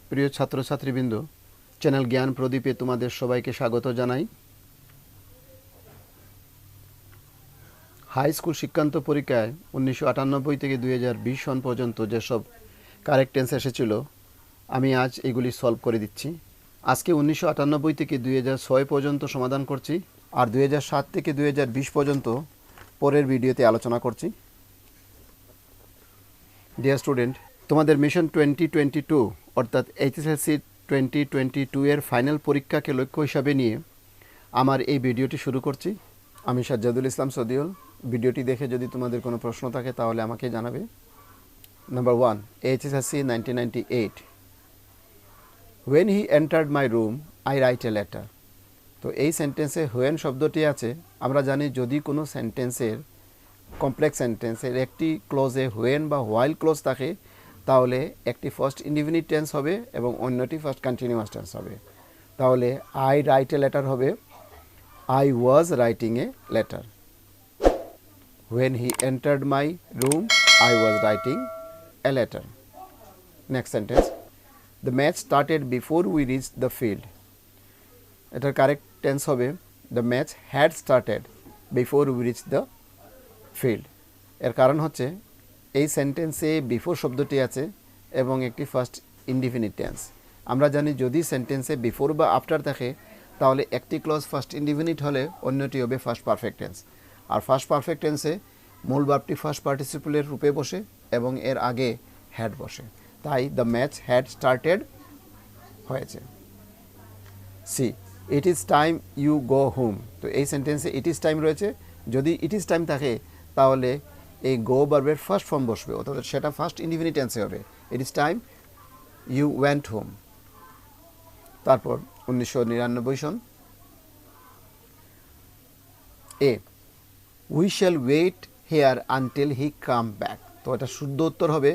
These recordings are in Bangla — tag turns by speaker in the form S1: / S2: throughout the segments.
S1: প্রিয় ছাত্রছাত্রীবৃন্দ, চ্যানেল জ্ঞান প্রদীপে তোমাদের সবাইকে স্বাগত জানাই। হাই স্কুল শিক্ষান্ত পরীক্ষায় 1998 থেকে 2020 সন পর্যন্ত যেসব কারেক্ট টেন্স এসেছিল, আমি আজ এগুলি সলভ করে দিচ্ছি। আজকে 1998 থেকে 2006 পর্যন্ত সমাধান করছি, আর 2007 থেকে 2020 পর্যন্ত পরের ভিডিওতে আলোচনা করছি। ডিয়ার স্টুডেন্ট, তোমাদের মিশন 2022 অর্থাৎ এইচএসএলসি 2022 এর ফাইনাল পরীক্ষাকে লক্ষ্য হিসাবে নিয়ে আমার এই ভিডিওটি শুরু করছি। আমি সাজ্জাদুল ইসলাম সদিউল। ভিডিওটি দেখে যদি তোমাদের কোনো প্রশ্ন থাকে তাহলে আমাকে জানাবে। Number 1, HSLC 1998। When he entered my room, I write a letter. তো এই সেন্টেন্সে when শব্দটি আছে। আমরা জানি যদি কোনো সেন্টেন্সের কমপ্লেক্স সেন্টেন্সের একটি ক্লোজে when বা while ক্লোজ থাকে তাহলে একটি ফার্স্ট ইনডিফিনিট টেন্স হবে এবং অন্যটি ফার্স্ট কন্টিনিউয়াস টেন্স হবে। তাহলে আই রাইট এ লেটার হবে I was writing a letter. When he entered my room, I was writing a letter. Next sentence. The match started before we reached the field. এটার কারেক্ট টেন্স হবে The match had started before we reached the field. এর কারণ হচ্ছে এই সেন্টেন্সে বিফোর শব্দটি আছে এবং একটি ফার্স্ট ইনডিফিনিট টেন্স। আমরা জানি যদি সেন্টেন্সে বিফোর বা আফটার থাকে তাহলে একটি ক্লজ ফার্স্ট ইনডিফিনিট হলে অন্যটি হবে ফার্স্ট পারফেক্ট টেন্স। আর ফার্স্ট পারফেক্ট টেন্সে মূল ভার্বটি ফার্স্ট পার্টিসিপলের রূপে বসে এবং এর আগে হ্যাড বসে। তাই দ্য ম্যাচ হ্যাড স্টার্টেড হয়েছে। C, it is time you go home. তো এই সেন্টেন্সে ইট ইজ টাইম রয়েছে। যদি ইট ইজ টাইম থাকে তাহলে এই গো ভার্বের ফার্স্ট ফর্ম বসবে, অর্থাৎ সেটা ফার্স্ট ইনডিফিনিট টেন্সে হবে। It is time you went home. তারপর 1999 সন। এ, we shall wait here until he come back. তো এটা শুদ্ধ উত্তর হবে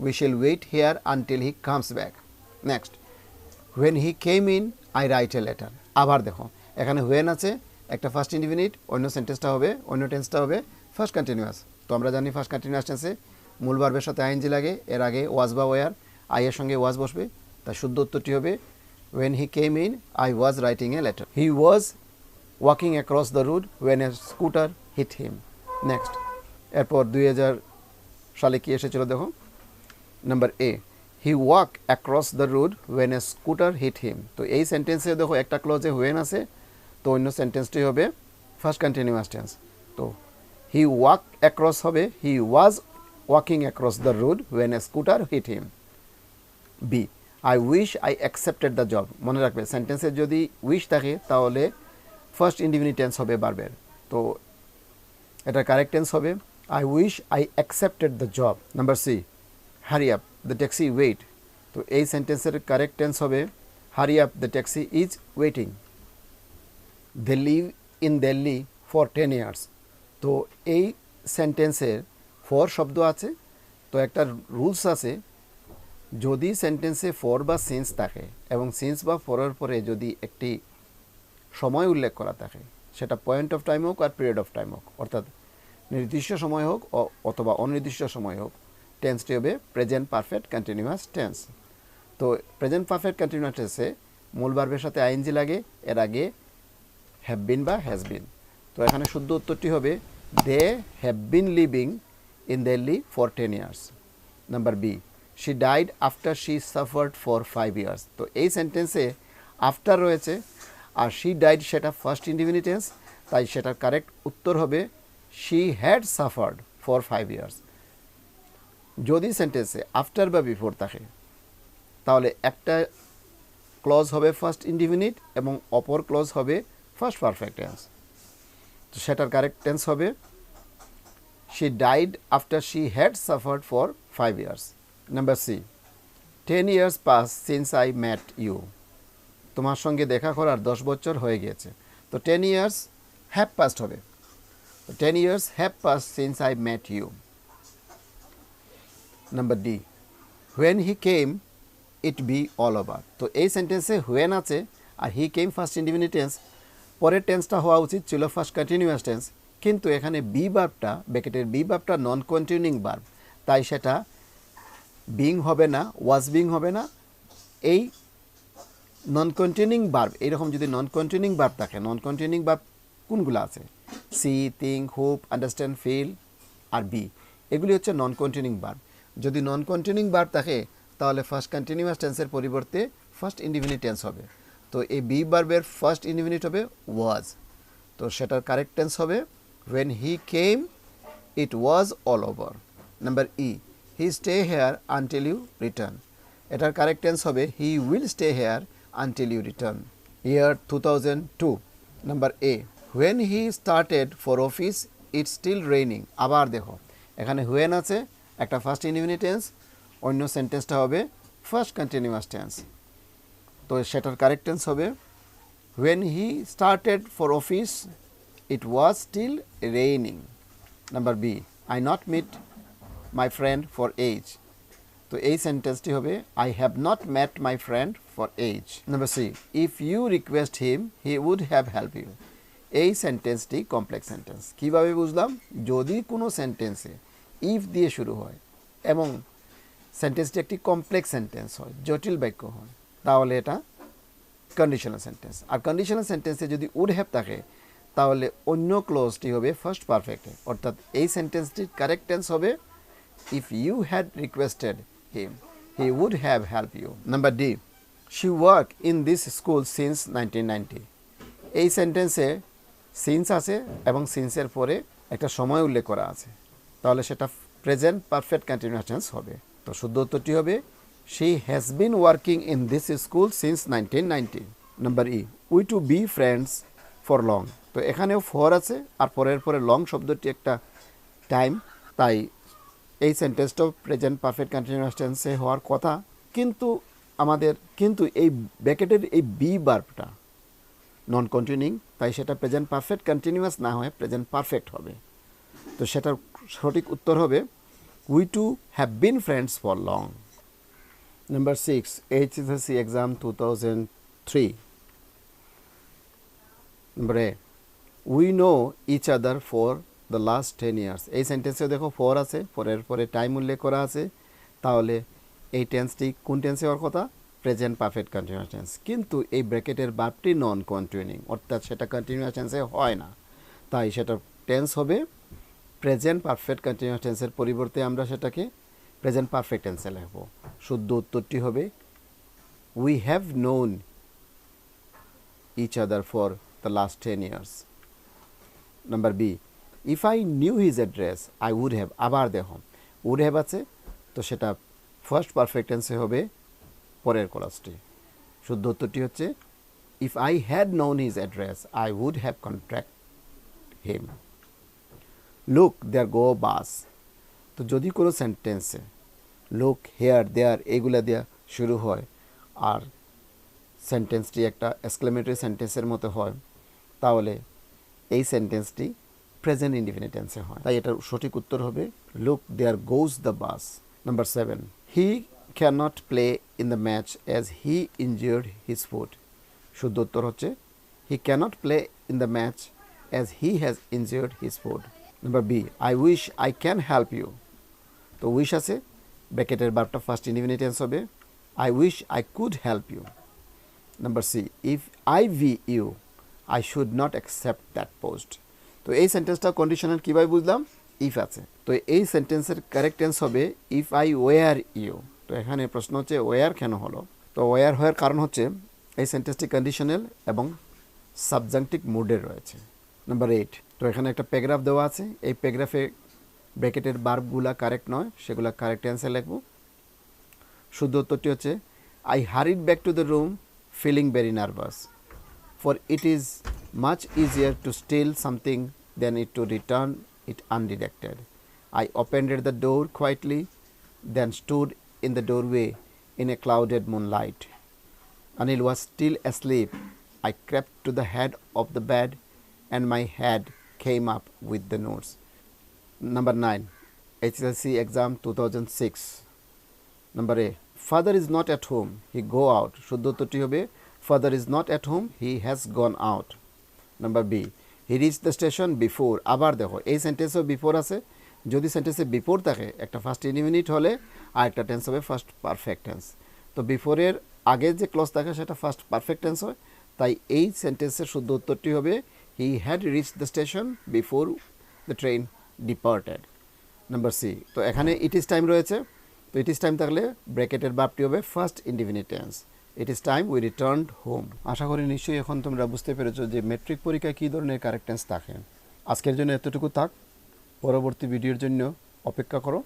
S1: we shall wait here until he comes back. Next, when he came in I write a letter. আবার দেখো এখানে হোয়েন আছে, একটা ফার্স্ট ইনডিফিনিট, অন্য সেন্টেন্সটা হবে, অন্য টেন্সটা হবে ফার্স্ট কন্টিনিউয়াস। তো আমরা জানি ফার্স্ট কন্টিনিউয়াস টেন্সে মূল ভার্বের সাথে আইএনজি লাগে, এর আগে ওয়াজ বা ওয়ার, আই এর সঙ্গে ওয়াজ বসবে। তার শুদ্ধ উত্তরটি হবে when he came in I was writing a letter. He was walking across the road when a scooter hit him. Next, এরপর 2000 সালে কি এসেছিল দেখো। Number A, he walked across the road when a scooter hit him. তো এই সেন্টেন্সে দেখো একটা ক্লজে when আছে, তো অন্য সেন্টেন্সটি হবে ফার্স্ট কন্টিনিউয়াস টেন্স। তো he walked across হবে he was walking across the road when a scooter hit him. B, I wish I accepted the job. মনে রাখবে সেন্টেন্সে যদি উইশ থাকে তাহলে ফার্স্ট ইনডিফিনিট টেন্স হবে ভার্বের। তো এটা কারেক্ট টেন্স হবে I wish I accepted the job. Number C, hurry up the taxi wait. তো এই সেন্টেন্সের কারেক্ট টেন্স হবে hurry up the taxi is waiting. They live in Delhi for 10 years. তো এই সেন্টেন্সের ফর শব্দ আছে। তো একটা রুলস আছে, যদি সেন্টেন্সে ফর বা সিন্স থাকে এবং সিন্স বা ফরের পরে যদি একটি সময় উল্লেখ করা থাকে, সেটা পয়েন্ট অফ টাইম হোক আর পিরিয়ড অফ টাইম হোক, অর্থাৎ নির্দিষ্ট সময় হোক অথবা অনির্দিষ্ট সময় হোক, টেন্সটি হবে প্রেজেন্ট পারফেক্ট কন্টিনিউয়াস টেন্স। তো প্রেজেন্ট পারফেক্ট কন্টিনিউয়াস টেন্সে মূল ভার্বের সাথে আইএনজি লাগে, এর আগে হ্যাভ বিন বা হ্যাজ বিন। তো এখানে শুদ্ধ উত্তরটি হবে they have been living in Delhi for 10 years. Number B, she died after she suffered for 5 years. তো এই সেন্টেন্সে আফটার রয়েছে আর she died সেটা ফার্স্ট ইনডিফিনিট টেন্স, তাই সেটার কারেক্ট উত্তর হবে she had suffered for 5 years. যদি সেন্টেন্সে আফটার বা বিফোর থাকে তাহলে একটা ক্লজ হবে ফার্স্ট ইনডিফিনিট এবং অপর ক্লজ হবে ফার্স্ট পারফেক্ট টেন্স। তো সেটার কারেক্ট টেন্স হবে she died after she had suffered for 5 years. Number C, 10 years passed since I met you. তোমার সঙ্গে দেখা করার 10 বছর হয়ে গিয়েছে। তো 10 years have passed হবে। তো 10 years have passed since I met you. Number D, when he came it be all over. তো এই সেন্টেন্সে when আছে আর he came first indefinite tense, পরের টেন্সটা হওয়া উচিত ছিল ফার্স্ট কন্টিনিউয়াস টেন্স, কিন্তু এখানে বি ভার্বটা ব্র্যাকেটের বি ভার্বটা নন কন্টিনিউইং ভার্ব, তাই সেটা বিং হবে না, ওয়াজ বিং হবে না, এই নন কন্টিনিউইং ভার্ব এরকম যদি নন কন্টিনিউইং ভার্ব থাকে, নন কন্টিনিউইং ভার্ব কোনগুলো আছে? See, think, hope, understand, feel আর বি, এগুলি হচ্ছে নন কন্টিনিউইং ভার্ব। যদি নন কন্টিনিউইং ভার্ব থাকে তাহলে ফার্স্ট কন্টিনিউয়াস টেন্সের পরিবর্তে ফার্স্ট ইনডিফিনিট টেন্স হবে। তো এই বি ভার্বের ফার্স্ট ইনডিফিনিট হবে ওয়াজ, তো সেটার কারেক্ট টেন্স হবে when he came it was all over. Number E, he stay here until you return, এটার কারেক্ট টেন্স হবে he will stay here until you return. year 2002. Number A, when he started for office it's still raining. আবার দেখো এখানে when আছে, একটা ফার্স্ট ইনডিফিনিট টেন্স, অন্য সেন্টেন্সটা হবে ফার্স্ট কন্টিনিউয়াস টেন্স, তো সেটার কারেক্ট টেন্স হবে when he started for office it was still raining. Number B, I not meet my friend for age, তো এই সেন্টেন্সটি হবে I have not met my friend for age. Number C, if you request him he would have helped you, এই সেন্টেন্সটি কমপ্লেক্স সেন্টেন্স। কীভাবে বুঝলাম? যদি কোনো সেন্টেন্সে ইফ দিয়ে শুরু হয় এবং সেন্টেন্সটি একটি কমপ্লেক্স সেন্টেন্স হয়, জটিল বাক্য হয়, তাহলে এটা কন্ডিশনাল সেন্টেন্স। আর কন্ডিশনাল সেন্টেন্সে যদি উড হ্যাভ থাকে তাহলে অন্য ক্লোজটি হবে ফার্স্ট পারফেক্টে, অর্থাৎ এই সেন্টেন্সটির কারেক্ট টেন্স হবে if you had requested him he would have help you. Number D, she work in this school since 1990, এই সেন্টেন্সে সিন্স আছে এবং সিন্সের পরে একটা সময় উল্লেখ করা আছে, তাহলে সেটা প্রেজেন্ট পারফেক্ট কন্টিনিউয়াস টেন্স হবে। তো শুদ্ধ উত্তরটি হবে she has been working in this school since 1990. Number E, we to be friends for long, তো এখানেও ফর আছে আর পরের পরে লং শব্দটি একটা টাইম, তাই এই সেন্টেন্সটাও প্রেজেন্ট পারফেক্ট কন্টিনিউয়াস টেন্সে হওয়ার কথা, কিন্তু এই ব্র্যাকেটের এই বি ভার্বটা নন কন্টিনিউইং, তাই সেটা প্রেজেন্ট পারফেক্ট কন্টিনিউয়াস না হয়ে প্রেজেন্ট পারফেক্ট হবে। তো সেটার সঠিক উত্তর হবে we two have been friends for long. Number 6, HSC exam 2003. Number A, we know each other for the last 10 years. এই সেন্টেন্সে দেখো ফর আছে, ফরের পরে টাইম উল্লেখ করা আছে, তাহলে এই টেন্সটি কোন টেন্সে হওয়ার কথা? Present perfect continuous tense. কিন্তু এই ব্র্যাকেটের ভার্বটি নন কন্টিনিউইং, অর্থাৎ সেটা কন্টিনিউয়াস টেন্সে হয় না, তাই সেটার টেন্স হবে প্রেজেন্ট পারফেক্ট কন্টিনিউয়াস টেন্সের পরিবর্তে আমরা সেটাকে প্রেজেন্ট পারফেক্ট টেন্সে লিখব। শুদ্ধ উত্তরটি হবে we have known each other for the last 10 years. Number B, if I knew his address I would have, আবার দেখো উড হ্যাভ আছে, তো সেটা ফার্স্ট পারফেক্ট টেন্সে হবে পরের ক্লজটি। শুদ্ধ উত্তরটি হচ্ছে if I had known his address I would have contact him. Look there go bus, তো যদি কোনো সেন্টেন্সে লুক, হেয়ার, দেয়ার এগুলা দিয়ে শুরু হয় আর সেন্টেন্সটি একটা এক্সক্লেমেটরি সেন্টেন্সের মতো হয়, তাহলে এই সেন্টেন্সটি প্রেজেন্ট ইনডিফিনিট টেন্সে হয়, তাই এটার সঠিক উত্তর হবে look there goes the bus. Number 7, he can not play in the match as he injured his foot, শুদ্ধ উত্তর হচ্ছে he cannot play in the match as he has injured his foot. Number B, I wish I can help you, তো উইশ আছে, ব্র্যাকেটের ভার্বটা ফার্স্ট ইনডিফিনিট টেন্স হবে I wish I could help you. Number C, if I be you I should not accept that post, তো এই সেন্টেন্সটা কন্ডিশনাল কীভাবে বুঝলাম? ইফ আছে, তো এই সেন্টেন্সের কারেক্ট টেন্স হবে ইফ আই ওয়ার ইউ, তো এখানে প্রশ্ন হচ্ছে ওয়ার কেন হলো? তো ওয়ার হওয়ার কারণ হচ্ছে এই সেন্টেন্সটি কন্ডিশনাল এবং সাবজাংটিভ মুডে রয়েছে। নাম্বার 8, তো এখানে একটা প্যারাগ্রাফ দেওয়া আছে, এই প্যারাগ্রাফে ব্র্যাকেটের ভার্বগুলা কারেক্ট নয়, সেগুলা কারেক্ট অ্যান্সার লিখব। শুদ্ধ উত্তরটি হচ্ছে I hurried back to the room feeling very nervous, for it is much easier to steal something then it to return it undirected. I opened the door quietly then stood in the doorway in a clouded moonlight. Anil was still asleep. I crept to the head of the bed and my head came up with the notes. Number 9, HSC exam 2006. Number A, father is not at home, he go out. শুদ্ধ উত্তরটি হবে father is not at home, he has gone out. Number B, he reached the station before, আবার দেখো এই সেন্টেন্সও বিফোর আছে, যদি সেন্টেন্সে বিফোর থাকে একটা ফার্স্ট ইনডিফিনিট হলে আর একটা টেন্স হবে ফার্স্ট পারফেক্ট টেন্স, তো বিফোরের আগে যে ক্লজ থাকে সেটা ফার্স্ট পারফেক্ট টেন্স হয়, তাই এই সেন্টেন্সের শুদ্ধ উত্তরটি হবে he had reach the station before the train departed. Number C, তো এখানে ইট ইজ টাইম রয়েছে, তো ইট ইজ টাইম থাকলে ব্র্যাকেটের ভার্বটি হবে first indefinite tense, it is time we returned home. আশা করি নিশ্চয়ই এখন তোমরা বুঝতে পেরেছো যে মেট্রিক পরীক্ষায় কী ধরনের কারেক্ট টেন্স থাকে। আজকের জন্য এতটুকু থাক, পরবর্তী ভিডিওর জন্য অপেক্ষা করো।